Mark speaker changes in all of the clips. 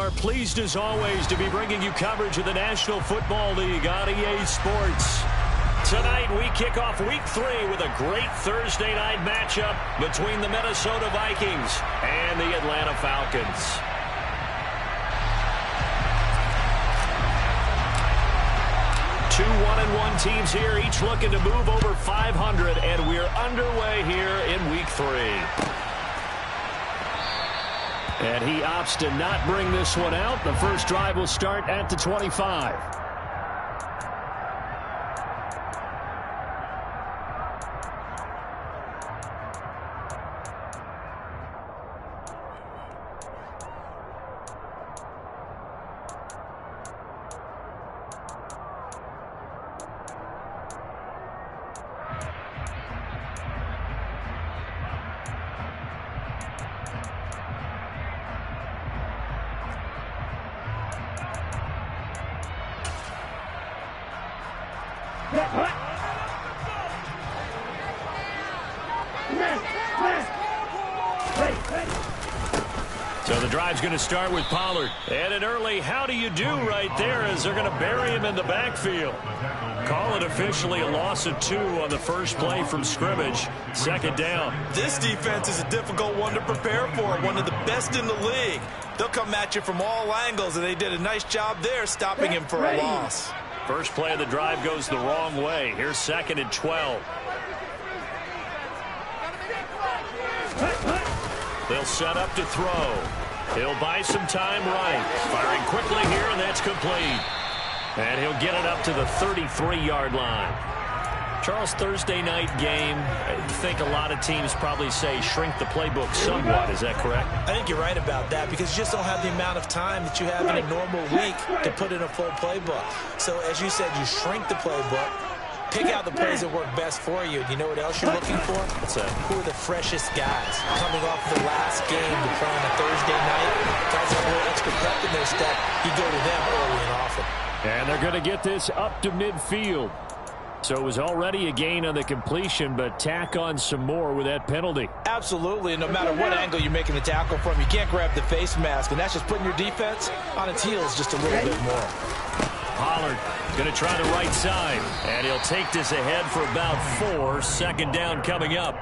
Speaker 1: are pleased as always to be bringing you coverage of the National Football League on EA Sports. Tonight we kick off Week 3 with a great Thursday night matchup between the Minnesota Vikings and the Atlanta Falcons. Two 1-1 teams here, each looking to move over 500, and we're underway here in Week 3. And he opts to not bring this one out. The first drive will start at the 25. So the drive's going to start with Pollard. And an early how do you do right there as they're going to bury him in the backfield. Call it officially a loss of 2 on the first play from scrimmage. Second down.
Speaker 2: This defense is a difficult one to prepare for, one of the best in the league. They'll come at you from all angles, and they did a nice job there stopping him for a loss.
Speaker 1: First play of the drive goes the wrong way. Here's second and 12. They'll set up to throw. He'll buy some time right. Firing quickly here, and that's complete. And he'll get it up to the 33-yard line. Charles, Thursday night game, I think a lot of teams probably say shrink the playbook somewhat. Is that correct?
Speaker 2: I think you're right about that because you just don't have the amount of time that you have in a normal week to put in a full playbook. So as you said, you shrink the playbook, pick out the plays that work best for you. And you know what else you're looking for?
Speaker 1: What's that?
Speaker 2: Who are the freshest guys coming off the last game to play on a Thursday night? Guys have a little extra prep in their step. You go to them early and often.
Speaker 1: And they're going to get this up to midfield. So it was already a gain on the completion, but tack on some more with that penalty.
Speaker 2: Absolutely, and no matter what angle you're making the tackle from, you can't grab the face mask, and that's just putting your defense on its heels just a little bit more.
Speaker 1: Pollard going to try the right side, and he'll take this ahead for about 4. Second down coming up.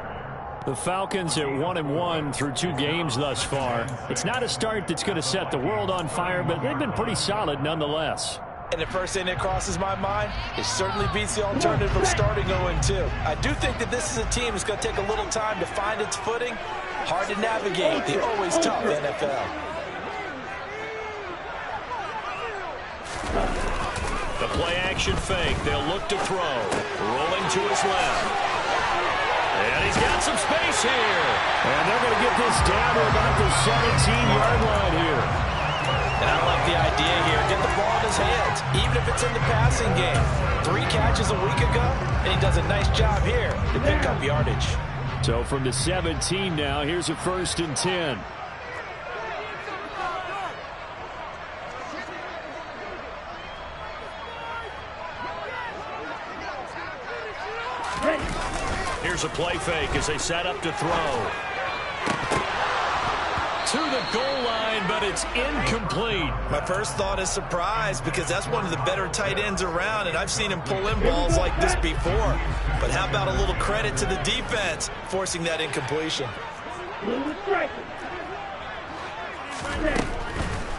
Speaker 1: The Falcons at 1-1 through 2 games thus far. It's not a start that's going to set the world on fire, but they've been pretty solid nonetheless.
Speaker 2: And the first thing that crosses my mind, it certainly beats the alternative of starting 0-2. I do think that this is a team that's going to take a little time to find its footing. Hard to navigate the always tough NFL.
Speaker 1: The play-action fake. They'll look to throw. Rolling to his left. And he's got some space here. And they're going to get this down to about the 17-yard line here.
Speaker 2: And I like the idea here. Get the ball in his hands, even if it's in the passing game. 3 catches a week ago, and he does a nice job here to pick up yardage.
Speaker 1: So from the 17 now, here's a 1st and 10. Here's a play fake as they set up to throw. To the goal line, but it's incomplete.
Speaker 2: My first thought is surprise because that's one of the better tight ends around, and I've seen him pull in balls like this before. But how about a little credit to the defense forcing that incompletion?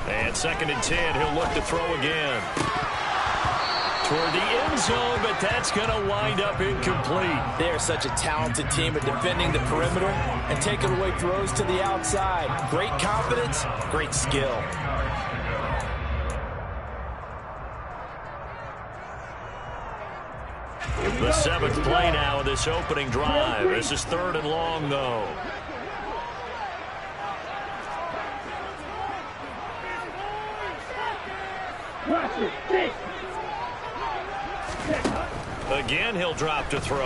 Speaker 1: And 2nd and 10, he'll look to throw again. Toward the end zone, but that's going to wind up incomplete.
Speaker 2: They are such a talented team at defending the perimeter and taking away throws to the outside. Great confidence, great skill.
Speaker 1: The 7th play now of this opening drive. This is 3rd and long, though. Again, he'll drop to throw.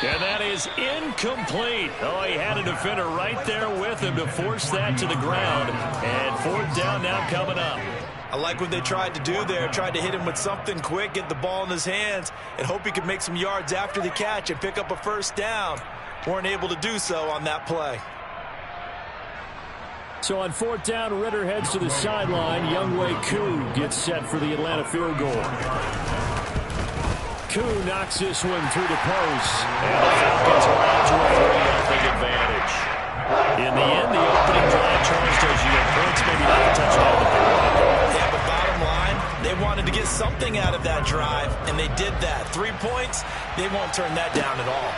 Speaker 1: And that is incomplete. Oh, he had a defender right there with him to force that to the ground. And 4th down now coming up.
Speaker 2: I like what they tried to do there. Tried to hit him with something quick, get the ball in his hands, and hope he could make some yards after the catch and pick up a 1st down. Weren't able to do so on that play.
Speaker 1: So on fourth down, Ritter heads to the sideline. Younghoe Koo gets set for the Atlanta field goal. Koo knocks this one through the post. And the Falcons are out to a 3-0 advantage. In the end, the opening drive, Charles, does you get points, maybe not the touchdown that they wanted.
Speaker 2: Yeah, but bottom line, they wanted to get something out of that drive, and they did that. 3 points, they won't turn that down at all.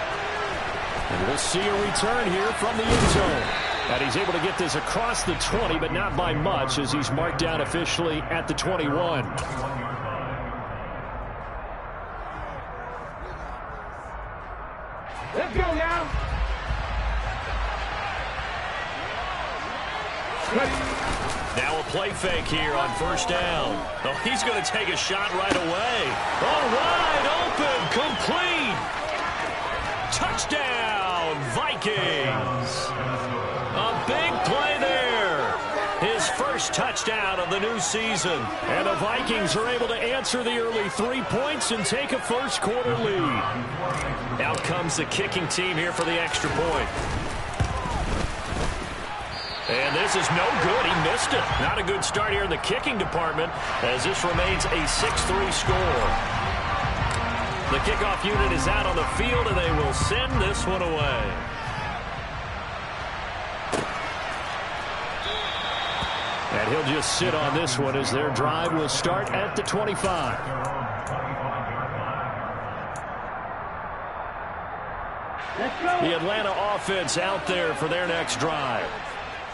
Speaker 1: And we'll see a return here from the end zone. And he's able to get this across the 20, but not by much, as he's marked down officially at the 21.
Speaker 3: Let's go now.
Speaker 1: Now a play fake here on first down. Oh, he's going to take a shot right away. Oh, wide open, complete. Touchdown, Vikings. A big play there. His first touchdown of the new season. And the Vikings are able to answer the early 3 points and take a first quarter lead. Out comes the kicking team here for the extra point. And this is no good. He missed it. Not a good start here in the kicking department, as this remains a 6-3 score. The kickoff unit is out on the field, and they will send this one away. And he'll just sit on this one as their drive will start at the 25. The Atlanta offense out there for their next drive.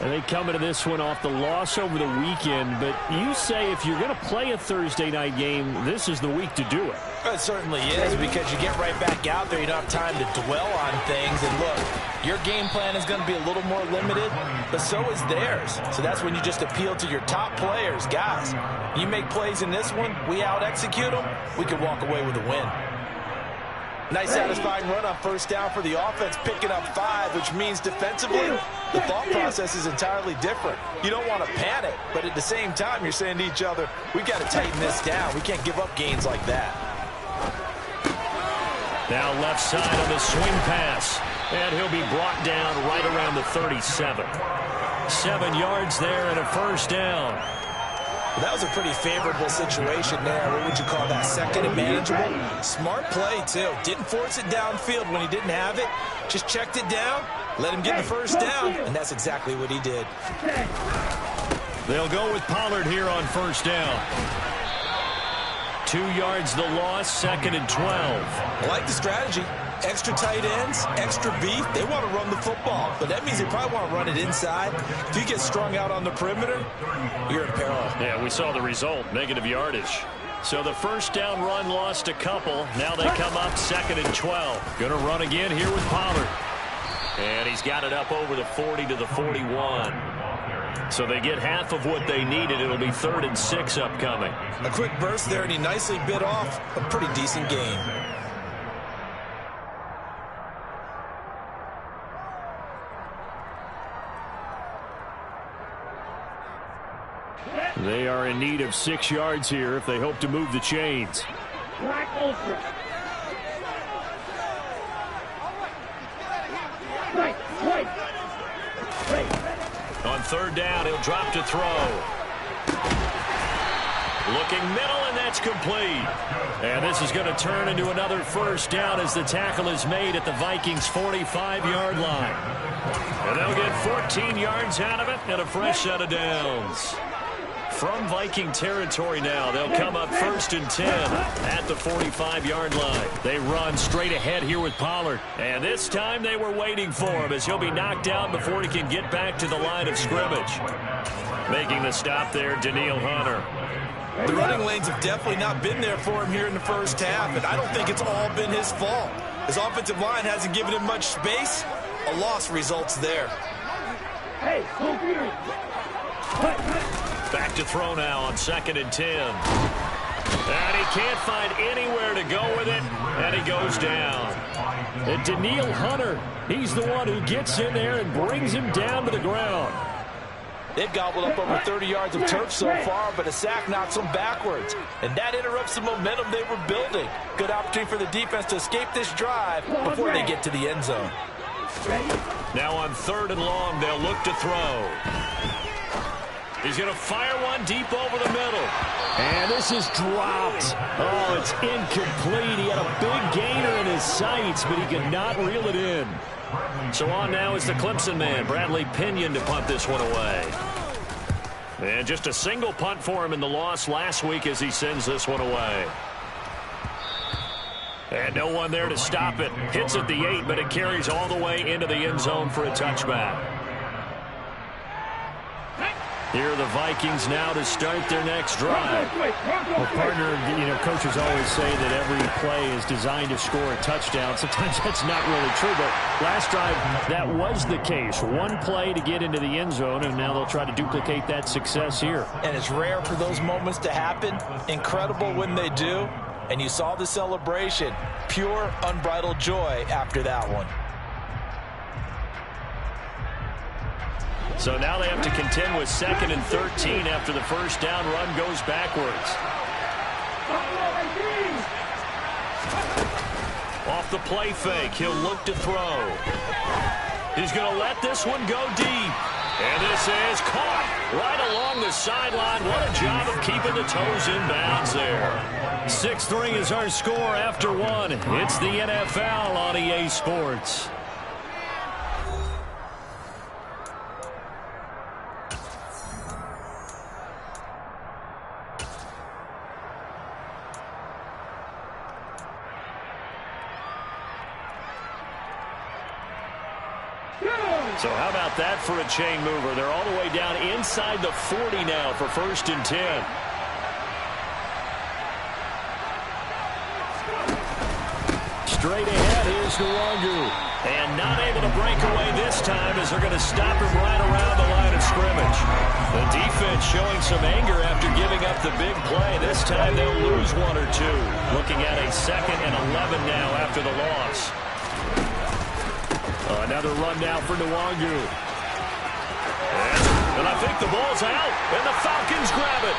Speaker 1: And they come into this one off the loss over the weekend. But you say if you're going to play a Thursday night game, this is the week to do it.
Speaker 2: It certainly is, because you get right back out there. You don't have time to dwell on things. And look, your game plan is going to be a little more limited, but so is theirs. So that's when you just appeal to your top players. Guys, you make plays in this one, we out-execute them, we can walk away with a win. Nice satisfying run on first down for the offense, picking up 5, which means defensively, the thought process is entirely different. You don't want to panic, but at the same time, you're saying to each other, we've got to tighten this down. We can't give up gains like that.
Speaker 1: Now left side on the swing pass, and he'll be brought down right around the 37. 7 yards there and a first down.
Speaker 2: That was a pretty favorable situation there. What would you call that? Second and manageable? Smart play, too. Didn't force it downfield when he didn't have it. Just checked it down, let him get the first down, and that's exactly what he did.
Speaker 1: They'll go with Pollard here on first down. 2 yards the loss, 2nd and 12.
Speaker 2: I like the strategy. Extra tight ends, extra beef. They want to run the football, but that means they probably want to run it inside. If you get strung out on the perimeter, you're in peril.
Speaker 1: Yeah, we saw the result, negative yardage. So the first down run lost a couple. Now they come up 2nd and 12. Going to run again here with Pollard. And he's got it up over the 40 to the 41. So they get half of what they needed. It'll be 3rd and 6 upcoming.
Speaker 2: A quick burst there, and he nicely bit off a pretty decent gain.
Speaker 1: They are in need of 6 yards here if they hope to move the chains. On 3rd down, he'll drop to throw. Looking middle, and that's complete. And this is going to turn into another first down as the tackle is made at the Vikings' 45-yard line. And they'll get 14 yards out of it and a fresh set of downs. From Viking territory now, they'll come up 1st and 10 at the 45-yard line. They run straight ahead here with Pollard. And this time they were waiting for him as he'll be knocked down before he can get back to the line of scrimmage. Making the stop there, Daniil Hunter.
Speaker 2: The running lanes have definitely not been there for him here in the first half, and I don't think it's all been his fault. His offensive line hasn't given him much space. A loss results there.
Speaker 3: Hey,
Speaker 1: Back to throw now on 2nd and 10. And he can't find anywhere to go with it, and he goes down. And Daniil Hunter, he's the one who gets in there and brings him down to the ground.
Speaker 2: They've gobbled up over 30 yards of turf so far, but a sack knocks them backwards. And that interrupts the momentum they were building. Good opportunity for the defense to escape this drive before they get to the end zone.
Speaker 1: Now on 3rd and long, they'll look to throw. He's going to fire one deep over the middle.
Speaker 4: And this is dropped. Oh, it's incomplete. He had a big gainer in his sights, but he could not reel it in.
Speaker 1: So on now is the Clemson man, Bradley Pinion, to punt this one away. And just a single punt for him in the loss last week as he sends this one away. And no one there to stop it. Hits at the 8, but it carries all the way into the end zone for a touchback. Here are the Vikings now to start their next drive.
Speaker 4: Well, partner, coaches always say that every play is designed to score a touchdown. Sometimes that's not really true, but last drive, that was the case. One play to get into the end zone, and now they'll try to duplicate that success here.
Speaker 2: And it's rare for those moments to happen. Incredible when they do. And you saw the celebration. Pure, unbridled joy after that one.
Speaker 1: So now they have to contend with 2nd and 13 after the first down run goes backwards. Off the play fake, he'll look to throw. He's going to let this one go deep. And this is caught right along the sideline. What a job of keeping the toes in bounds there.
Speaker 4: 6-3 is our score after one. It's the NFL on EA Sports.
Speaker 1: So how about that for a chain mover? They're all the way down inside the 40 now for 1st and 10.
Speaker 4: Straight ahead, here's Nwangu.
Speaker 1: And not able to break away this time as they're going to stop him right around the line of scrimmage. The defense showing some anger after giving up the big play. This time they'll lose 1 or 2. Looking at a 2nd and 11 now after the loss.
Speaker 4: Another run now for Nwangu.
Speaker 1: And I think the ball's out, and the Falcons grab it.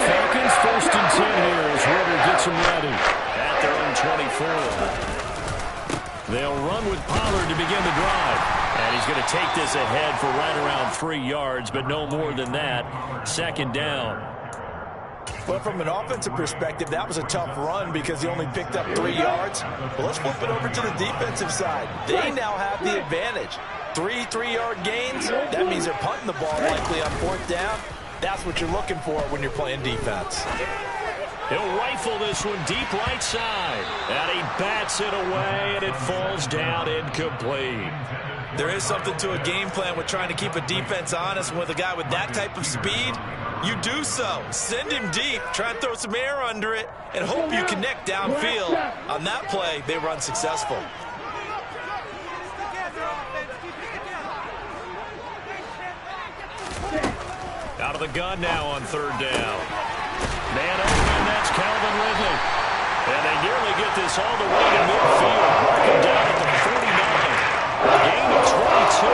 Speaker 4: Falcons 1st and 10 here as Ritter gets them ready.
Speaker 1: At their own 24. They'll run with Pollard to begin the drive. And he's going to take this ahead for right around 3 yards, but no more than that. 2nd down.
Speaker 2: But from an offensive perspective, that was a tough run because he only picked up 3 yards. But let's flip it over to the defensive side. They now have the advantage. 3 3-yard gains, that means they're punting the ball likely on 4th down. That's what you're looking for when you're playing defense.
Speaker 1: He'll rifle this one deep right side. And he bats it away, and it falls down incomplete.
Speaker 2: There is something to a game plan with trying to keep a defense honest. With a guy with that type of speed, you do so. Send him deep, try and throw some air under it, and hope you connect downfield. On that play, they run successful.
Speaker 1: Out of the gun now on 3rd down. Man open, that's Calvin Ridley. And they nearly get this all the way to midfield. Marking down at the 49. A gain of 22.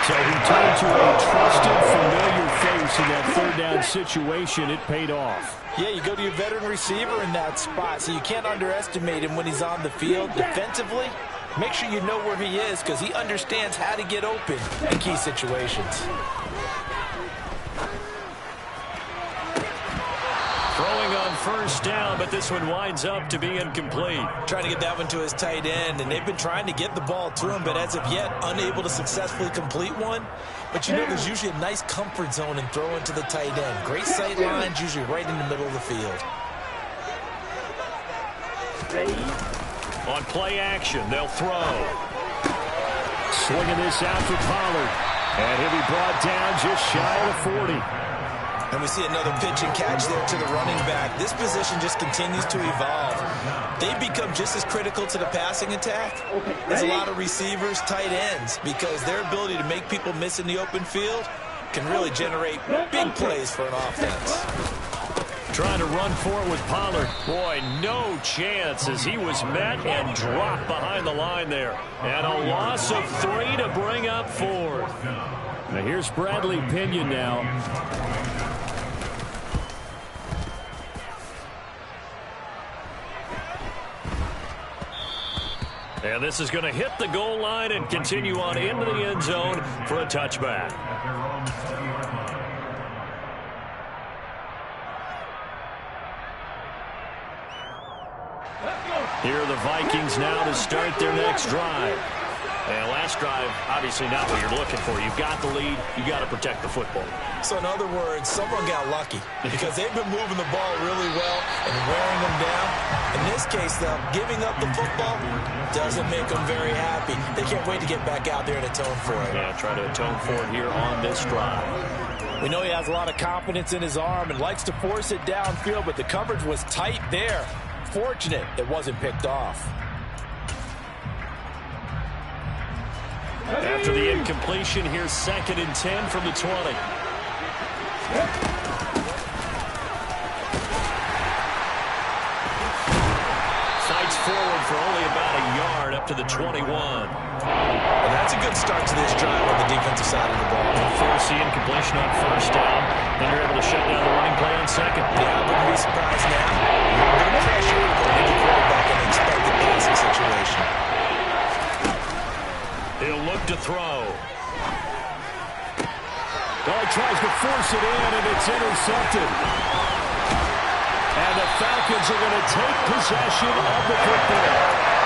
Speaker 4: So he turned to a trusted, familiar face in that 3rd down situation. It paid off.
Speaker 2: Yeah, you go to your veteran receiver in that spot, so you can't underestimate him when he's on the field defensively. Make sure you know where he is because he understands how to get open in key situations.
Speaker 1: Throwing on 1st down, but this one winds up to be incomplete.
Speaker 2: Trying to get that one to his tight end, and they've been trying to get the ball to him, but as of yet, unable to successfully complete one. But you know there's usually a nice comfort zone in throwing to the tight end. Great sight lines, usually right in the middle of the field.
Speaker 1: On play action, they'll throw.
Speaker 4: Swinging this out for Pollard. And he'll be brought down just shy of the 40.
Speaker 2: And we see another pitch and catch there to the running back. This position just continues to evolve. They become just as critical to the passing attack as a lot of receivers, tight ends, because their ability to make people miss in the open field can really generate big plays for an offense.
Speaker 1: Trying to run for it with Pollard. Boy, no chance as he was met and dropped behind the line there. And a loss of 3 to bring up 4th.
Speaker 4: Now here's Bradley Pinion now.
Speaker 1: And this is going to hit the goal line and continue on into the end zone for a touchback. Here are the Vikings now to start their next drive. And last drive, obviously not what you're looking for. You've got the lead. You've got to protect the football.
Speaker 2: So in other words, someone got lucky because they've been moving the ball really well and wearing them down. In this case, though, giving up the football doesn't make them very happy. They can't wait to get back out there and atone for it.
Speaker 1: Yeah, try to atone for it here on this drive.
Speaker 5: We know he has a lot of confidence in his arm and likes to force it downfield, but the coverage was tight there. Fortunate it wasn't picked off.
Speaker 1: After the incompletion, here's 2nd and 10 from the 20. Fights forward for only about a yard up to the 21.
Speaker 2: Well, that's a good start to this drive on the defensive side of the ball.
Speaker 1: Force the incompletion on 1st down. Then you're able to shut down the running play on 2nd.
Speaker 2: Yeah, I wouldn't be surprised now. A little bit of pressure going into quarterback in an expected passing situation.
Speaker 1: He'll look to throw.
Speaker 4: Well, he tries to force it in, and it's intercepted. And the Falcons are going to take possession of the football.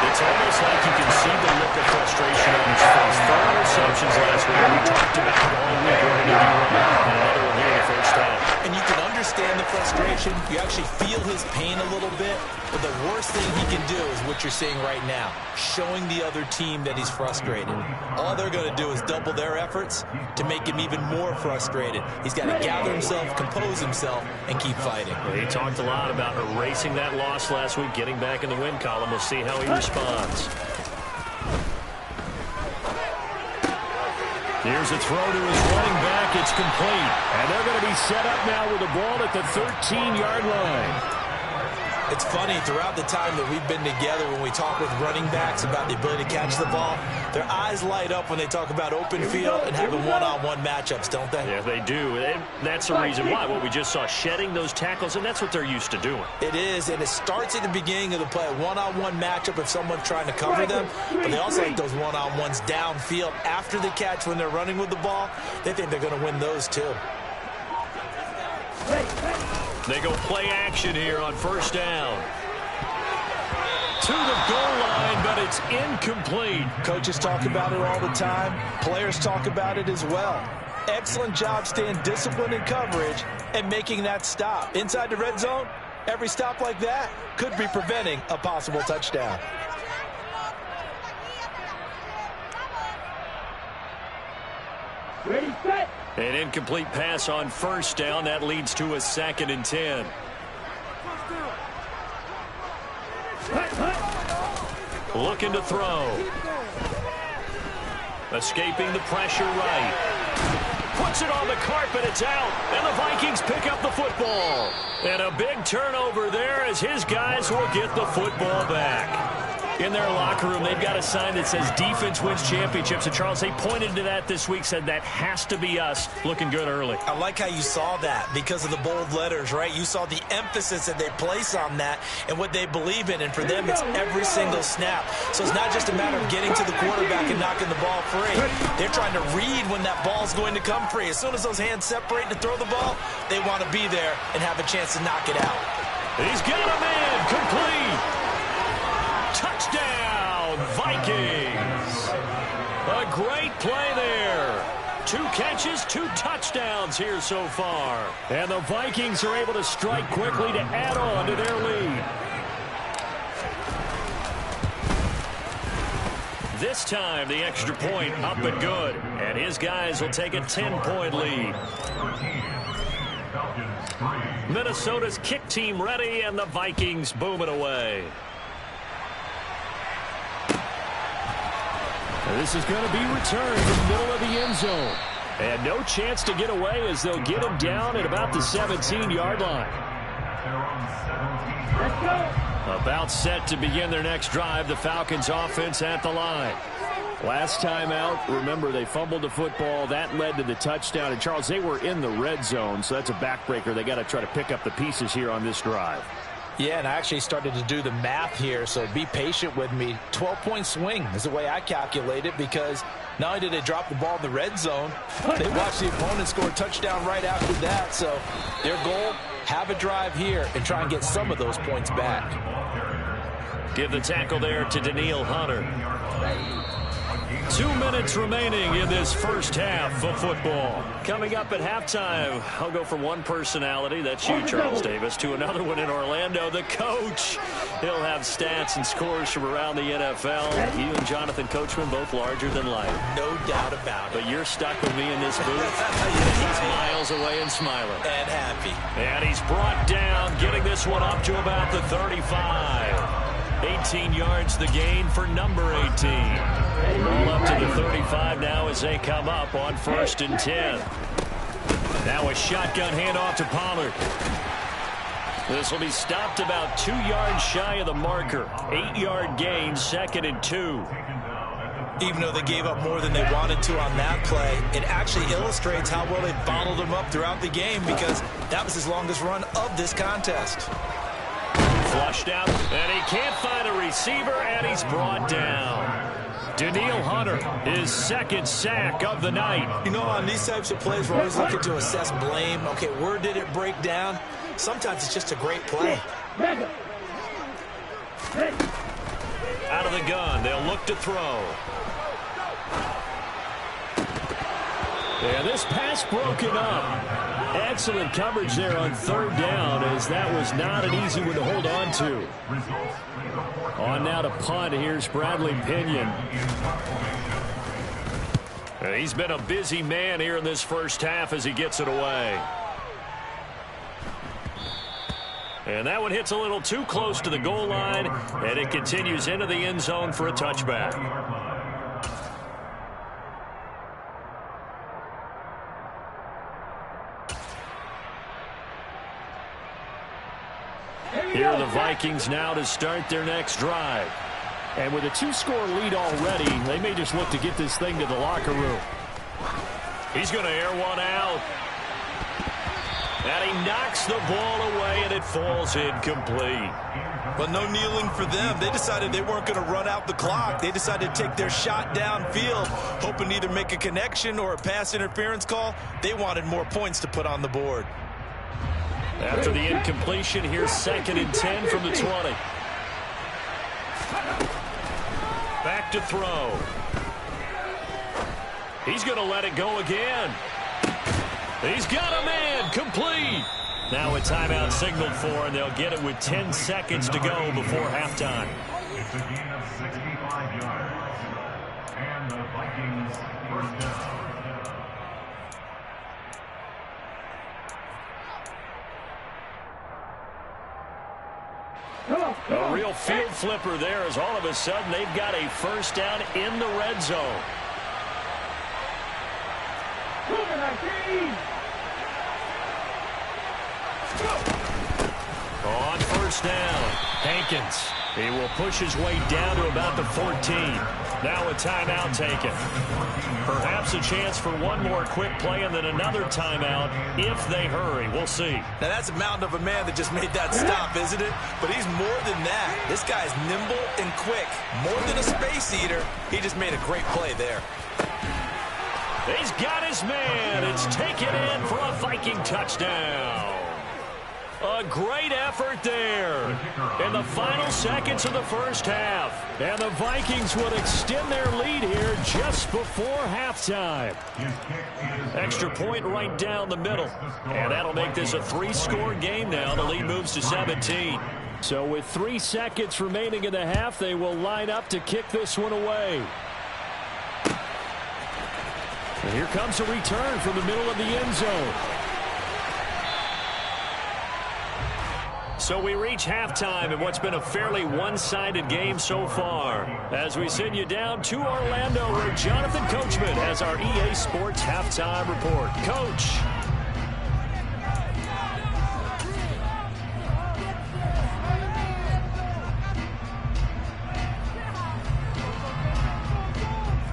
Speaker 1: It's almost like you can see the look of frustration on his face. 4 interceptions last week. We talked about it all week. We're going to do and another one here in the 1st half.
Speaker 2: And you can understand the frustration. You actually feel his pain a little bit. But the worst thing he can do is what you're seeing right now, showing the other team that he's frustrated. All they're going to do is double their efforts to make him even more frustrated. He's got to gather himself, compose himself, and keep fighting.
Speaker 1: Well, he talked a lot about erasing that loss last week, getting back in the win column. We'll see how he responds. Here's a throw to his running back. It's complete.
Speaker 4: And they're going to be set up now with the ball at the 13-yard line.
Speaker 2: It's funny, throughout the time that we've been together, when we talk with running backs about the ability to catch the ball, their eyes light up when they talk about open field and having one-on-one matchups, don't they?
Speaker 1: Yeah, they do. And that's the reason why. What we just saw, shedding those tackles, and that's what they're used to doing.
Speaker 2: It is, and it starts at the beginning of the play, a one-on-one matchup if someone's trying to cover them, but they also like those one-on-ones downfield after the catch when they're running with the ball. They think they're going to win those too.
Speaker 1: They go play action here on 1st down. To the goal line, but it's incomplete.
Speaker 5: Coaches talk about it all the time. Players talk about it as well. Excellent job staying disciplined in coverage and making that stop. Inside the red zone, every stop like that could be preventing a possible touchdown.
Speaker 3: Ready, set.
Speaker 1: An incomplete pass on 1st down. That leads to a 2nd and 10. Looking to throw. Escaping the pressure right. Puts it on the carpet. It's out. And the Vikings pick up the football. And a big turnover there as his guys will get the football back. In their locker room, they've got a sign that says defense wins championships. And Charles, they pointed to that this week, said that has to be us. Looking good early.
Speaker 2: I like how you saw that because of the bold letters, right? You saw the emphasis that they place on that and what they believe in. And for them, it's every single snap. So it's not just a matter of getting to the quarterback and knocking the ball free. They're trying to read when that ball's going to come free. As soon as those hands separate to throw the ball, they want to be there and have a chance to knock it out.
Speaker 1: He's got a man. Complete. Touchdown, Vikings. A great play there. 2 catches, 2 touchdowns here so far.
Speaker 4: And the Vikings are able to strike quickly to add on to their lead.
Speaker 1: This time, the extra point up and good. And his guys will take a 10-point lead. Minnesota's kick team ready, and the Vikings boom it away.
Speaker 4: This is going to be returned in the middle of the end zone. And no chance to get away as they'll get him down at about the 17-yard line.
Speaker 3: Let's go.
Speaker 4: About set to begin their next drive, the Falcons offense at the line. Last time out, remember, they fumbled the football. That led to the touchdown. And, Charles, they were in the red zone, so that's a backbreaker. They got to try to pick up the pieces here on this drive.
Speaker 2: Yeah, and I actually started to do the math here, so be patient with me. 12-point swing is the way I calculate it, because not only did they drop the ball in the red zone, they watched the opponent score a touchdown right after that. So their goal, have a drive here and try and get some of those points back.
Speaker 1: Give the tackle there to Daniil Hunter. 2 minutes remaining in this first half of football. Coming up at halftime, I'll go from one personality, that's you, Charles Davis, to another one in Orlando, the coach. He'll have stats and scores from around the NFL. You and Jonathan Coachman, both larger than life.
Speaker 2: No doubt about it.
Speaker 1: But you're stuck with me in this booth. He's miles away and smiling.
Speaker 2: And happy.
Speaker 1: And he's brought down, getting this one up to about the 35. 18 yards the gain for number 18. Ball up to the 35 now as they come up on 1st and 10. Now a shotgun handoff to Pollard. This will be stopped about 2 yards shy of the marker. 8-yard gain, 2nd and 2.
Speaker 2: Even though they gave up more than they wanted to on that play, it actually illustrates how well they bottled them up throughout the game, because that was his longest run of this contest.
Speaker 1: Flushed out, and he can't find a receiver, and he's brought down. Daniil Hunter, his 2nd sack of the night.
Speaker 2: You know, on these types of plays, we're always looking to assess blame. Okay, where did it break down? Sometimes it's just a great play.
Speaker 1: Out of the gun, they'll look to throw. And this pass broken up. Excellent coverage there on 3rd down, as that was not an easy one to hold on to. On now to punt. Here's Bradley Pinion. And he's been a busy man here in this first half as he gets it away. And that one hits a little too close to the goal line, and it continues into the end zone for a touchback. Here are the Vikings now to start their next drive.
Speaker 4: And with a 2-score lead already, they may just look to get this thing to the locker room.
Speaker 1: He's going to air one out. And he knocks the ball away, and it falls incomplete.
Speaker 2: But no kneeling for them. They decided they weren't going to run out the clock. They decided to take their shot downfield, hoping to either make a connection or a pass interference call. They wanted more points to put on the board.
Speaker 1: After the incompletion, here's 2nd and 10 from the 20. Back to throw. He's going to let it go again. He's got a man, complete. Now a timeout signaled for, and they'll get it with 10 seconds to go before halftime.
Speaker 6: It's a gain of 65 yards. And the Vikings first down.
Speaker 1: A real field flipper there, as all of a sudden they've got a first down in the red zone. On 1st down, Hankins. He will push his way down to about the 14. Now a timeout taken. Perhaps a chance for one more quick play and then another timeout if they hurry. We'll see.
Speaker 2: Now that's a mountain of a man that just made that stop, isn't it? But he's more than that. This guy's nimble and quick. More than a space eater. He just made a great play there.
Speaker 1: He's got his man. It's taken in for a Viking touchdown. A great effort there in the final seconds of the first half. And the Vikings would extend their lead here just before halftime. Extra point right down the middle. And that'll make this a 3-score game now. The lead moves to 17.
Speaker 4: So with 3 seconds remaining in the half, they will line up to kick this one away. And here comes a return from the middle of the end zone.
Speaker 1: So we reach halftime in what's been a fairly one-sided game so far. As we send you down to Orlando, where Jonathan Coachman has our EA Sports halftime report. Coach.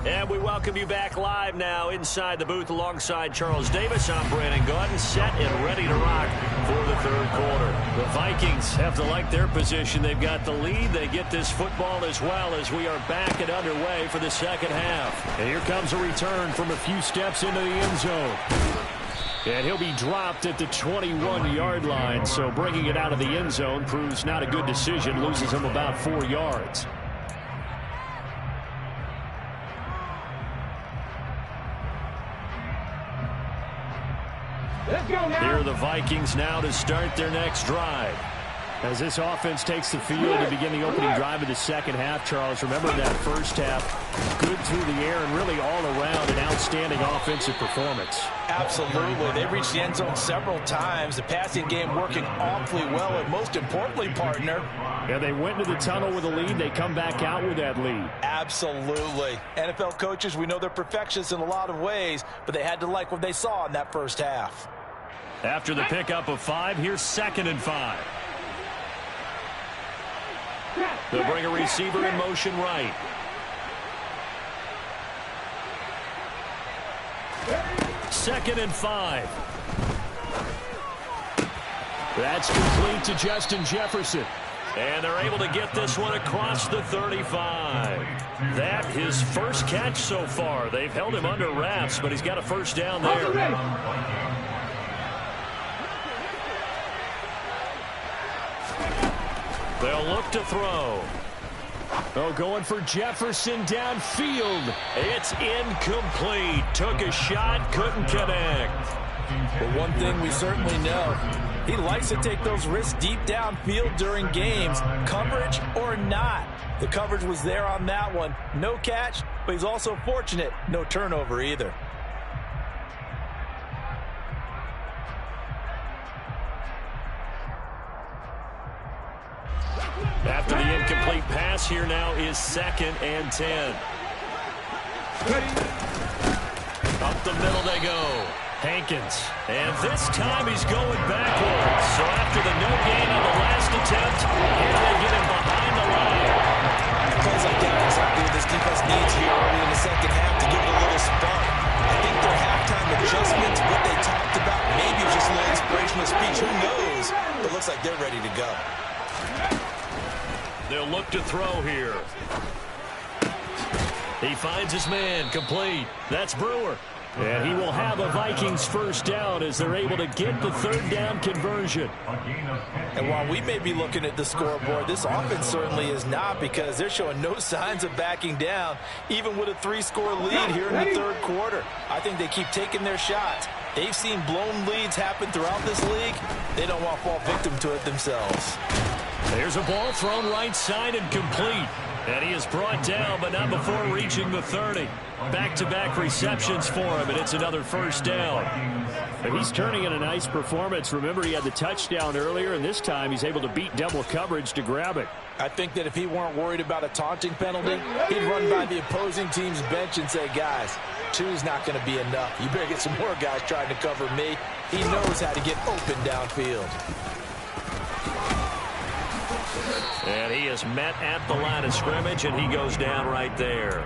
Speaker 1: And we welcome welcome you back live now inside the booth alongside Charles Davis. I'm Brandon Gaudin, set and ready to rock for the third quarter. The Vikings have to like their position. They've got the lead. They get this football as well as we are back and underway for the second half.
Speaker 4: And here comes a return from a few steps into the end zone. And he'll be dropped at the 21-yard line, so bringing it out of the end zone proves not a good decision, loses him about 4 yards.
Speaker 3: Let's go now.
Speaker 4: Here are the Vikings now to start their next drive. As this offense takes the field to begin the opening drive of the second half, Charles, remember that first half, good through the air and really all around an outstanding offensive performance.
Speaker 5: Absolutely. They reached the end zone several times. The passing game working awfully well, and most importantly, partner.
Speaker 4: Yeah, they went into the tunnel with a lead. They come back out with that lead.
Speaker 5: Absolutely. NFL coaches, we know they're perfectionists in a lot of ways, but they had to like what they saw in that first half.
Speaker 4: After the pickup of 5, here's 2nd and 5.
Speaker 1: They'll bring a receiver in motion right. Second and 5.
Speaker 4: That's complete to Justin Jefferson.
Speaker 1: And they're able to get this one across the 35. That his first catch so far. They've held him under wraps, but he's got a first down there. They'll look to throw.
Speaker 4: Oh, going for Jefferson downfield.
Speaker 1: It's incomplete. Took a shot, couldn't connect.
Speaker 5: But one thing we certainly know, he likes to take those risks deep downfield during games, coverage or not. The coverage was there on that one. No catch, but he's also fortunate. No turnover either.
Speaker 1: After the incomplete pass, here now is 2nd and 10. Up the middle they go. Hankins. And this time he's going backwards. So after the no gain on the last attempt, here they get him behind the line.
Speaker 5: Plays like that is something this defense needs here early in the second half to give it a little spark. I think their halftime adjustments, what they talked about, maybe it was just a little inspirational speech. Who knows? But it looks like they're ready to go.
Speaker 1: They'll look to throw here. He finds his man, complete. That's Brewer.
Speaker 4: And he will have a Vikings first down as they're able to get the third down conversion.
Speaker 5: And while we may be looking at the scoreboard, this offense certainly is not, because they're showing no signs of backing down, even with a 3-score lead here in the third quarter. I think they keep taking their shots. They've seen blown leads happen throughout this league. They don't want to fall victim to it themselves.
Speaker 1: There's a ball thrown right side and complete. And he is brought down, but not before reaching the 30. Back-to-back receptions for him, and it's another first down.
Speaker 4: And he's turning in a nice performance. Remember, he had the touchdown earlier, and this time he's able to beat double coverage to grab it.
Speaker 5: I think that if he weren't worried about a taunting penalty, he'd run by the opposing team's bench and say, guys, 2's not going to be enough. You better get some more guys trying to cover me. He knows how to get open downfield.
Speaker 1: And he is met at the line of scrimmage, and he goes down right there.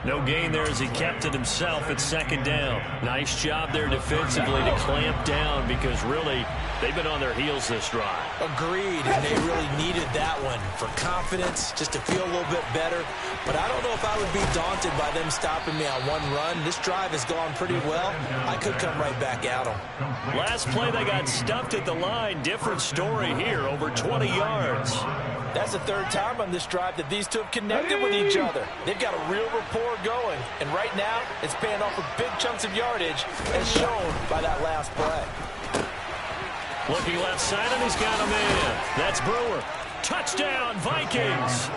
Speaker 1: No gain there as he kept it himself at 2nd down. Nice job there defensively to clamp down, because really they've been on their heels this drive.
Speaker 5: Agreed, and they really needed that one for confidence, just to feel a little bit better. But I don't know if I would be daunted by them stopping me on one run. This drive has gone pretty well. I could come right back at them.
Speaker 1: Last play they got stuffed at the line. Different story here, over 20 yards.
Speaker 5: That's the third time on this drive that these two have connected with each other. They've got a real rapport going, and right now it's paying off with big chunks of yardage, as shown by that last play.
Speaker 1: Looking left side, and he's got a man. That's Brewer. Touchdown, Vikings.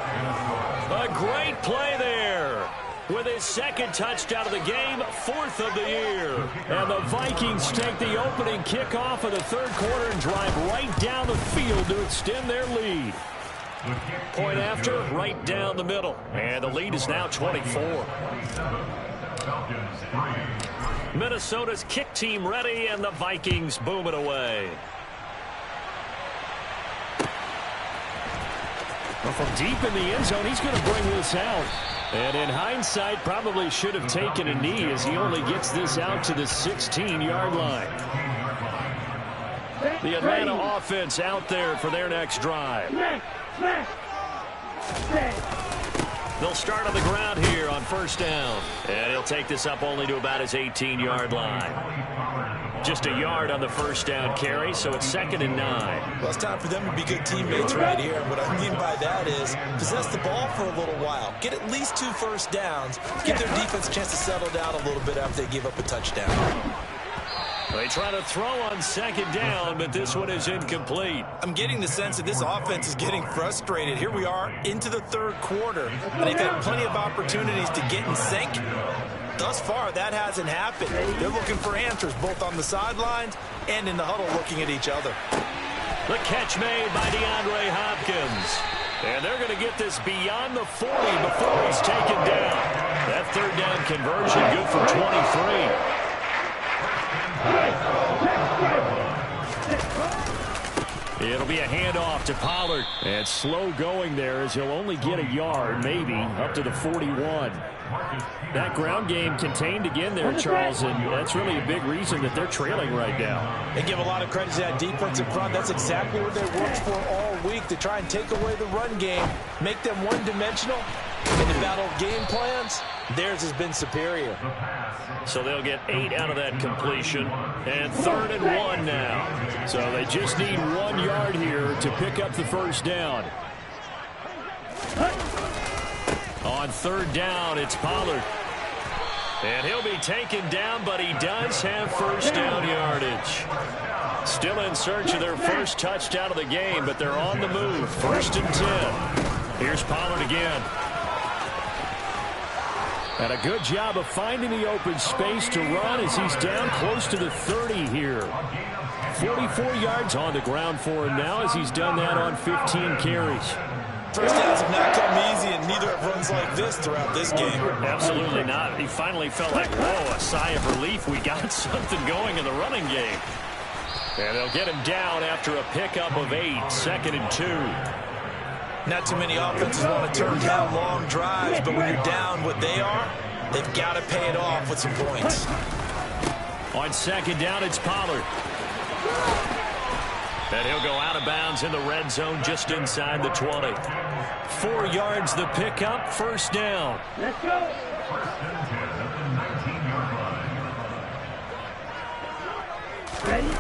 Speaker 1: A great play there. With his 2nd touchdown of the game, 4th of the year.
Speaker 4: And the Vikings take the opening kickoff of the third quarter and drive right down the field to extend their lead.
Speaker 1: Point after, right down the middle. And the lead is now 24. Minnesota's kick team ready, and the Vikings boom it away.
Speaker 4: Well, from deep in the end zone, he's going to bring this out. And in hindsight, probably should have taken a knee as he only gets this out to the 16-yard line. The Atlanta offense out there for their next drive. They'll start on the ground here on first down. And he'll take this up only to about his 18-yard line. Just a yard on the first down carry, so it's 2nd and 9.
Speaker 2: Well, it's time for them to be good teammates right here. What I mean by that is possess the ball for a little while. Get at least 2 first downs. Give their defense a chance to settle down a little bit after they give up a touchdown.
Speaker 1: They try to throw on 2nd down, but this one is incomplete.
Speaker 2: I'm getting the sense that this offense is getting frustrated. Here we are into the 3rd quarter, and they've had plenty of opportunities to get in sync. Thus far, that hasn't happened. They're looking for answers both on the sidelines and in the huddle looking at each other.
Speaker 1: The catch made by DeAndre Hopkins. And they're going to get this beyond the 40 before he's taken down. That 3rd down conversion good for 23. It'll be a handoff to Pollard. And slow going there as he'll only get a yard, maybe, up to the 41. That ground game contained again there, Charles, and that's really a big reason that they're trailing right now.
Speaker 2: They give a lot of credit to that defensive front. That's exactly what they worked for all week, to try and take away the run game, make them one-dimensional. In the battle of game plans, theirs has been superior.
Speaker 1: So they'll get 8 out of that completion, and 3rd and 1 now.
Speaker 4: So they just need 1 yard here to pick up the first down.
Speaker 1: On 3rd down, it's Pollard. And he'll be taken down, but he does have first down yardage. Still in search of their first touchdown of the game, but they're on the move. 1st and 10. Here's Pollard again.
Speaker 4: And a good job of finding the open space to run as he's down close to the 30 here. 44 yards on the ground for him now as he's done that on 15 carries.
Speaker 2: First downs have not come easy, and neither have runs like this throughout this game.
Speaker 1: Absolutely not. He finally felt like, whoa, a sigh of relief. We got something going in the running game. And they'll get him down after a pickup of 8, 2nd and 2.
Speaker 2: Not too many offenses want to turn down long drives, but when you're down what they are, they've got to pay it off with some points.
Speaker 1: On 2nd down, it's Pollard. And he'll go out of bounds in the red zone just inside the 20. 4 yards the pickup, first down.
Speaker 3: Let's go. Ready?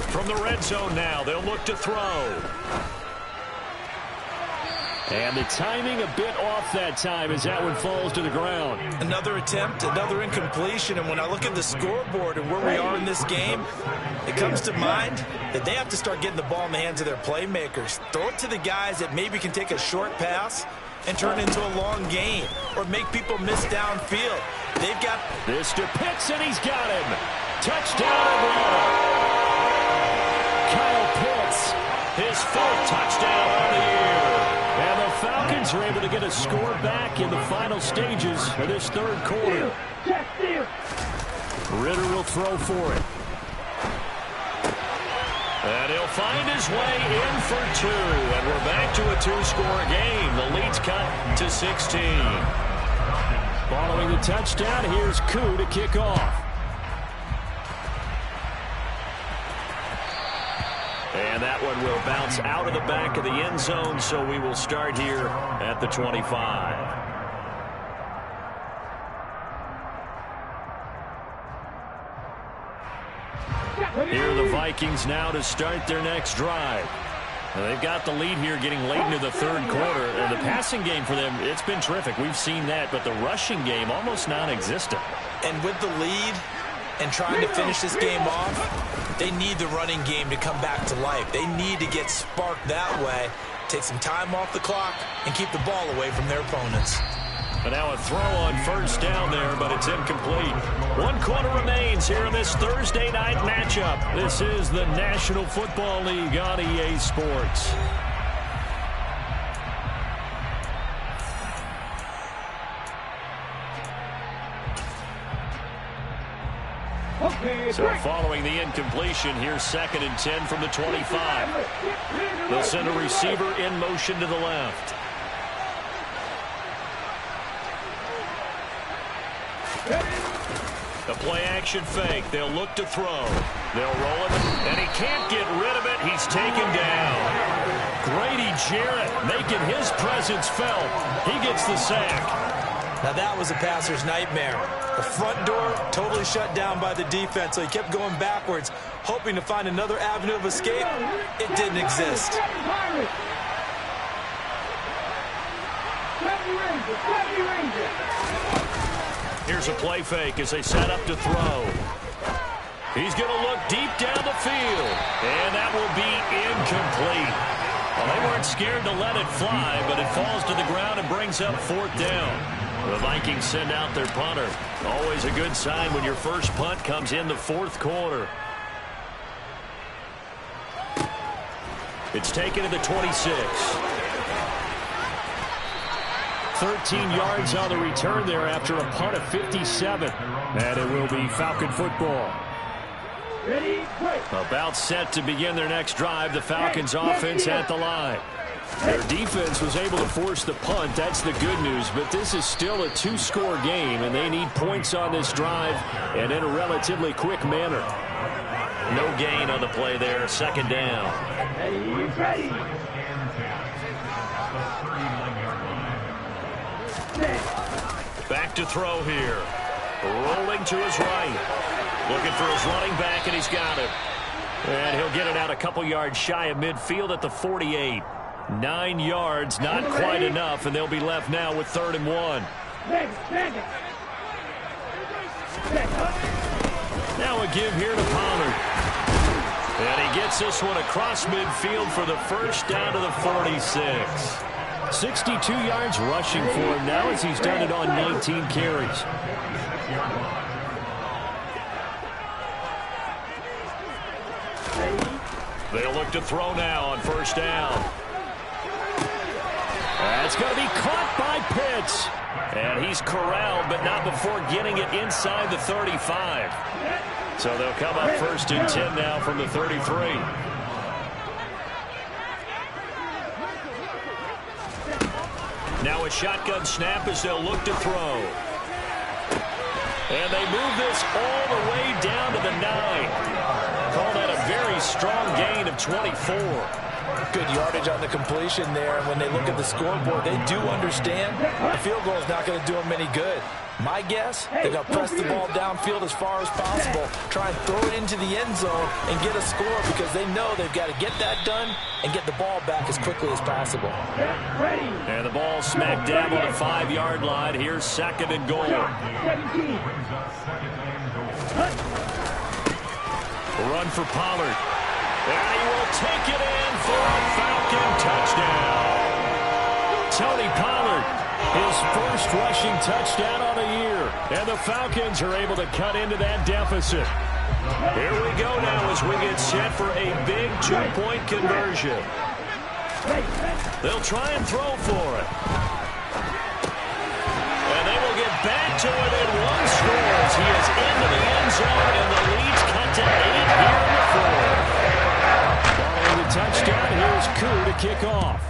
Speaker 1: From the red zone now, they'll look to throw.
Speaker 4: And the timing a bit off that time as that one falls to the ground.
Speaker 2: Another attempt, another incompletion, and when I look at the scoreboard and where we are in this game, it comes to mind that they have to start getting the ball in the hands of their playmakers. Throw it to the guys that maybe can take a short pass and turn it into a long gain or make people miss downfield. They've got
Speaker 4: this to Pitts, and he's got him. Touchdown, Atlanta. Kyle Pitts,
Speaker 1: his 4th touchdown on the year.
Speaker 4: And the Falcons are able to get a score back in the final stages of this 3rd quarter. Ritter will throw for it.
Speaker 1: And he'll find his way in for 2. And we're back to a 2-score game. The lead's cut to 16.
Speaker 4: Following the touchdown, here's Koo to kick off.
Speaker 1: And that one will bounce out of the back of the end zone, so we will start here at the 25. Here are the Vikings now to start their next drive. Now they've got the lead here getting late into the 3rd quarter. And the passing game for them, it's been terrific. We've seen that, but the rushing game almost non-existent.
Speaker 2: And with the lead and trying to finish this game off, they need the running game to come back to life. They need to get sparked that way, take some time off the clock, and keep the ball away from their opponents.
Speaker 1: But now a throw on first down there, but it's incomplete. 1 quarter remains here in this Thursday night matchup. This is the National Football League on EA Sports. So following the incompletion, here's 2nd and 10 from the 25. They'll send a receiver in motion to the left. The play-action fake. They'll look to throw. They'll roll it, and he can't get rid of it. He's taken down. Grady Jarrett making his presence felt. He gets the sack.
Speaker 2: Now that was a passer's nightmare. The front door totally shut down by the defense, so he kept going backwards, hoping to find another avenue of escape. It didn't exist.
Speaker 1: Here's a play fake as they set up to throw. He's going to look deep down the field, and that will be incomplete. Well, they weren't scared to let it fly, but it falls to the ground and brings up 4th down. The Vikings send out their punter. Always a good sign when your first punt comes in the 4th quarter. It's taken to the 26.
Speaker 4: 13 yards on the return there after a punt of 57. And it will be Falcon football.
Speaker 3: Ready, play.
Speaker 1: About set to begin their next drive. The Falcons offense at the line.
Speaker 4: Their defense was able to force the punt. That's the good news. But this is still a 2-score game, and they need points on this drive and in a relatively quick manner.
Speaker 1: No gain on the play there. 2nd down.
Speaker 3: Ready.
Speaker 1: Back to throw here. Rolling to his right. Looking for his running back, and he's got it. And he'll get it out a couple yards shy of midfield at the 48. 9 yards, not quite enough, and they'll be left now with 3rd and 1. Now a give here to Pollard. And he gets this one across midfield for the first down to the 46.
Speaker 4: 62 yards rushing for him now as he's done it on 19 carries.
Speaker 1: They'll look to throw now on 1st down.
Speaker 4: That's going to be caught by Pitts.
Speaker 1: And he's corralled, but not before getting it inside the 35. So they'll come up 1st and 10 now from the 33. Now a shotgun snap as they'll look to throw. And they move this all the way down to the 9. Call that a very strong gain of 24.
Speaker 2: Good yardage on the completion there. And when they look at the scoreboard, they do understand the field goal is not going to do them any good. My guess, they're going to press the ball downfield as far as possible, try and throw it into the end zone and get a score because they know they've got to get that done and get the ball back as quickly as possible.
Speaker 1: And the ball smack dab on the 5-yard line. Here's 2nd and goal. Run for Pollard. And he will take it in for a Falcon touchdown. Tony Pollard, his first rushing touchdown on the year. And the Falcons are able to cut into that deficit. Here we go now as we get set for a big 2-point conversion. They'll try and throw for it. And they will get back to it in 1 score as he is into the end zone, and the lead's cut to 8 here in the 4th.
Speaker 4: Following the touchdown, here's Koo to kick off.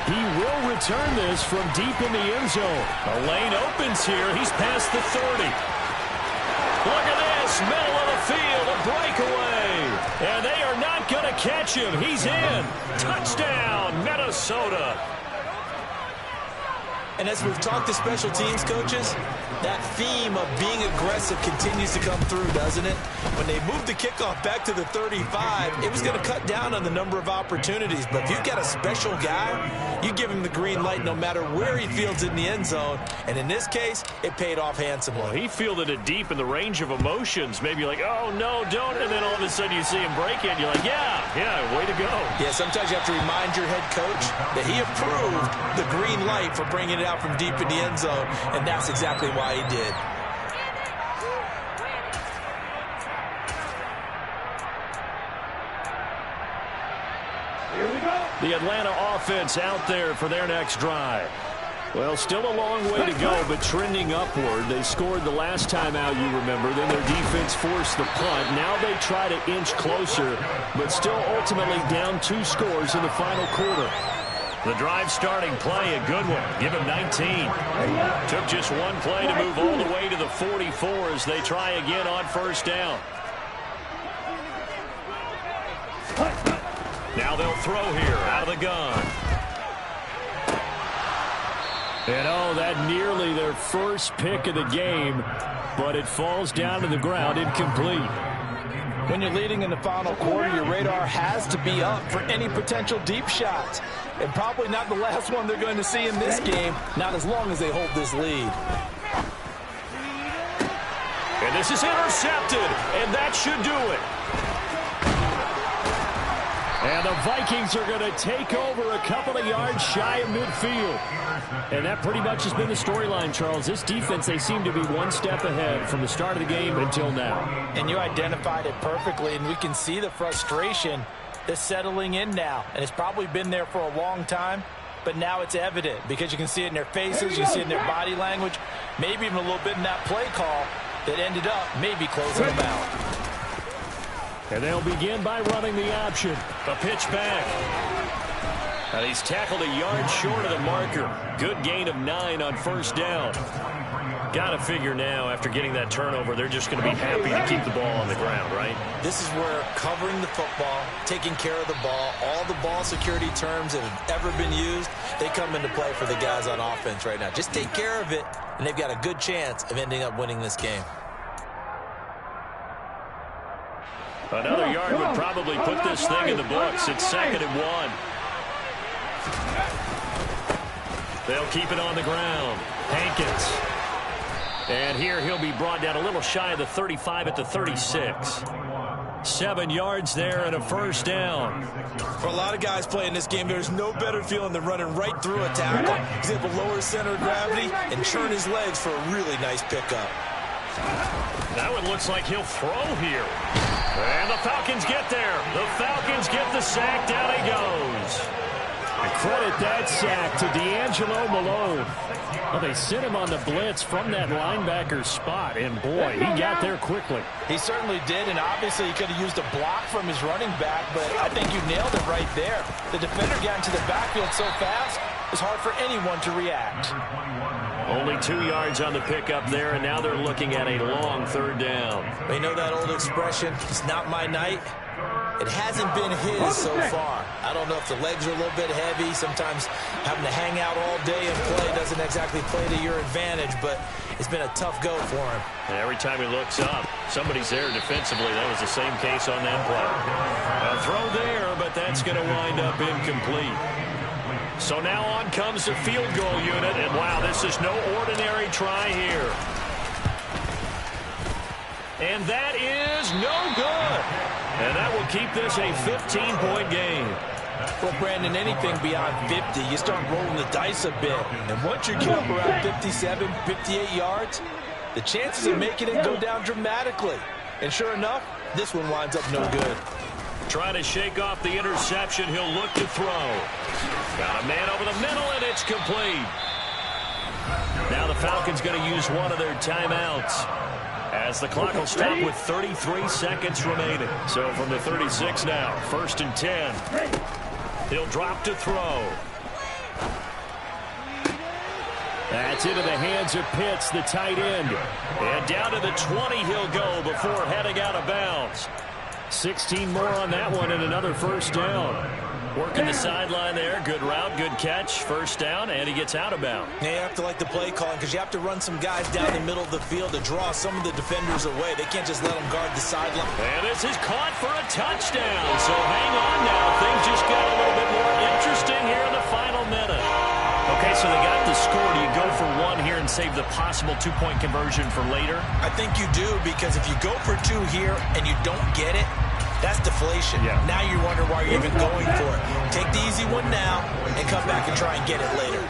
Speaker 4: He will return this from deep in the end zone.
Speaker 1: The lane opens here. He's past the 30. Look at this. Middle of the field. A breakaway. And they are not going to catch him. He's in. Touchdown, Minnesota.
Speaker 2: And as we've talked to special teams coaches, that theme of being aggressive continues to come through, doesn't it? When they moved the kickoff back to the 35, it was going to cut down on the number of opportunities. But if you've got a special guy, you give him the green light no matter where he fields in the end zone. And in this case, it paid off handsomely.
Speaker 1: Well, he fielded it deep in the range of emotions. Maybe like, oh, no, don't. And then all of a sudden you see him break it. And you're like, yeah, way to go.
Speaker 2: Yeah, sometimes you have to remind your head coach that he approved the green light for bringing it out from deep in the end zone, and that's exactly why he did.
Speaker 3: Here we go.
Speaker 1: The Atlanta offense out there for their next drive.
Speaker 4: Well, still a long way to go, but trending upward. They scored the last time out, you remember. Then their defense forced the punt. Now they try to inch closer, but still ultimately down 2 scores in the final quarter.
Speaker 1: The drive starting play, a good one. Give him 19. Took just one play to move all the way to the 44 as they try again on first down. Now they'll throw here out of the gun.
Speaker 4: And that nearly their first pick of the game, but it falls down to the ground incomplete.
Speaker 5: When you're leading in the final quarter, your radar has to be up for any potential deep shots. And probably not the last one they're going to see in this game, not as long as they hold this lead.
Speaker 1: And this is intercepted, and that should do it.
Speaker 4: And the Vikings are going to take over a couple of yards shy of midfield. And that pretty much has been the storyline, Charles. This defense, they seem to be one step ahead from the start of the game until now.
Speaker 5: And you identified it perfectly, and we can see the frustration that's settling in now. And it's probably been there for a long time, but now it's evident because you can see it in their faces, you can see it in their body language, maybe even a little bit in that play call that ended up maybe closing them out.
Speaker 4: And they'll begin by running the option.
Speaker 1: A pitch back. And he's tackled a yard short of the marker. Good gain of 9 on first down. Got to figure now, after getting that turnover, they're just going to be happy to keep the ball on the ground, right?
Speaker 2: This is where covering the football, taking care of the ball, all the ball security terms that have ever been used, they come into play for the guys on offense right now. Just take care of it, and they've got a good chance of ending up winning this game.
Speaker 1: Another yard would probably put this thing in the books. It's 2nd and 1. They'll keep it on the ground. Hankins. And here he'll be brought down a little shy of the 35 at the 36. 7 yards there and a first down.
Speaker 2: For a lot of guys playing this game, there's no better feeling than running right through a tackle. He's able to lower his center of gravity and churn his legs for a really nice pickup.
Speaker 1: That one looks like he'll throw here. And the Falcons get there. The Falcons get the sack. Down he goes.
Speaker 4: I credit that sack to D'Angelo Malone. Well, they sent him on the blitz from that linebacker spot, and boy, he got there quickly.
Speaker 5: He certainly did, and obviously he could have used a block from his running back, but I think you nailed it right there. The defender got into the backfield so fast, it's hard for anyone to react.
Speaker 1: Only 2 yards on the pickup there, and now they're looking at a long 3rd down.
Speaker 2: You know that old expression, it's not my night? It hasn't been his so far. I don't know if the legs are a little bit heavy. Sometimes having to hang out all day and play doesn't exactly play to your advantage, but it's been a tough go for him.
Speaker 1: And every time he looks up, somebody's there defensively. That was the same case on that play. A throw there, but that's going to wind up incomplete. So now on comes the field goal unit, and wow, this is no ordinary try here. And that is no good. And that will keep this a 15-point game.
Speaker 5: Well, Brandon, anything beyond 50, you start rolling the dice a bit. And once you get up around 57, 58 yards, the chances of making it go down dramatically. And sure enough, this one winds up no good.
Speaker 1: Trying to shake off the interception, he'll look to throw. Got a man over the middle, and it's complete. Now the Falcons going to use one of their timeouts, as the clock will stop with 33 seconds remaining. So from the 36 now, 1st and 10. He'll drop to throw.
Speaker 4: That's into the hands of Pitts, the tight end.
Speaker 1: And down to the 20 he'll go before heading out of bounds.
Speaker 4: 16 more on that one and another first down.
Speaker 1: Working the sideline there. Good route, good catch. First down, and he gets out of bounds.
Speaker 2: Yeah, you have to like the play calling because you have to run some guys down the middle of the field to draw some of the defenders away. They can't just let them guard the sideline.
Speaker 1: And this is caught for a touchdown. So hang on now. Things just got a little bit more interesting here in the final minute. Okay, so they got the score. Do you go for one here and save the possible 2-point conversion for later?
Speaker 2: I think you do, because if you go for 2 here and you don't get it, that's deflation.
Speaker 1: Yeah.
Speaker 2: Now you wonder why you're even going for it. Take the easy one now and come back and try and get it later.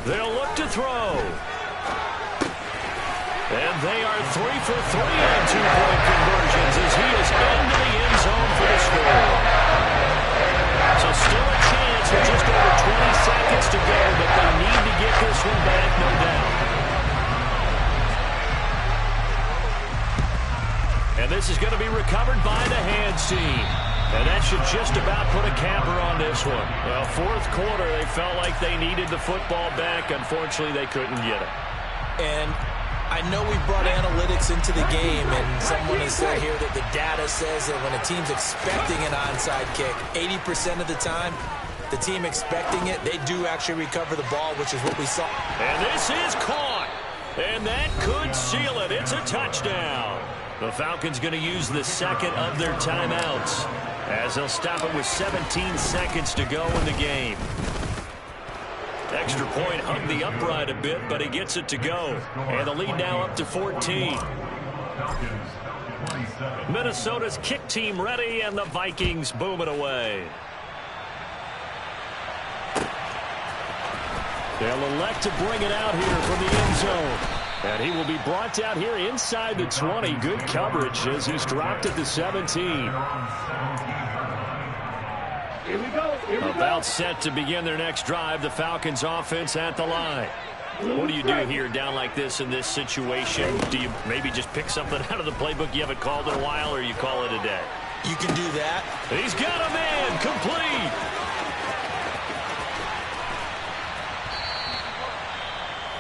Speaker 1: They'll look to throw. And they are 3 for 3 on 2-point conversions as he is into the end zone for the score. So still a chance with just over 20 seconds to go, but they need to get this one back, no doubt. And this is going to be recovered by the hands team. And that should just about put a capper on this one. Well, fourth quarter, they felt like they needed the football back. Unfortunately, they couldn't get it.
Speaker 2: And I know we brought analytics into the game, and someone has said here that the data says that when a team's expecting an onside kick, 80% of the time, the team expecting it, they do actually recover the ball, which is what we saw.
Speaker 1: And this is caught. And that could seal it. It's a touchdown. The Falcons going to use the second of their timeouts, as they'll stop it with 17 seconds to go in the game. Extra point hung the upright a bit, but he gets it to go. And the lead now up to 14. Minnesota's kick team ready, and the Vikings boom it away. They'll elect to bring it out here from the end zone. And he will be brought down here inside the 20. Good coverage as he's dropped at the 17.
Speaker 3: Here we go. Here we
Speaker 1: About
Speaker 3: go.
Speaker 1: set to begin their next drive. The Falcons offense at the line. What do you do here down like this in this situation? Do you maybe just pick something out of the playbook you haven't called in a while, or you call it a day?
Speaker 2: You can do that.
Speaker 1: He's got a man complete.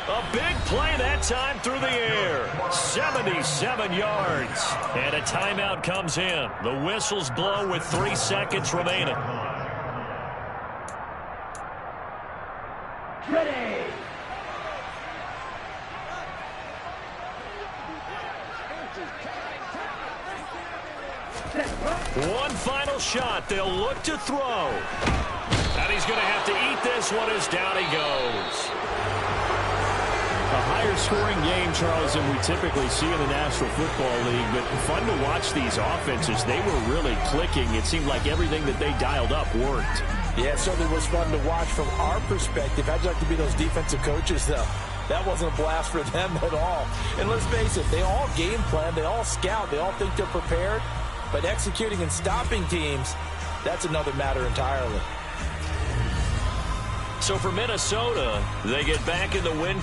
Speaker 1: A big play that time through the air. 77 yards. And a timeout comes in. The whistles blow with 3 seconds remaining.
Speaker 3: Ready.
Speaker 1: One final shot. They'll look to throw. And he's going to have to eat this one as down he goes.
Speaker 4: A higher scoring game, Charles, than we typically see in the National Football League, but fun to watch these offenses. They were really clicking. It seemed like everything that they dialed up worked.
Speaker 5: Yeah, it certainly was fun to watch from our perspective. How'd you like to be those defensive coaches, though? That wasn't a blast for them at all. And let's face it, they all game plan, they all scout, they all think they're prepared, but executing and stopping teams, that's another matter entirely.
Speaker 1: So for Minnesota, they get back in the win.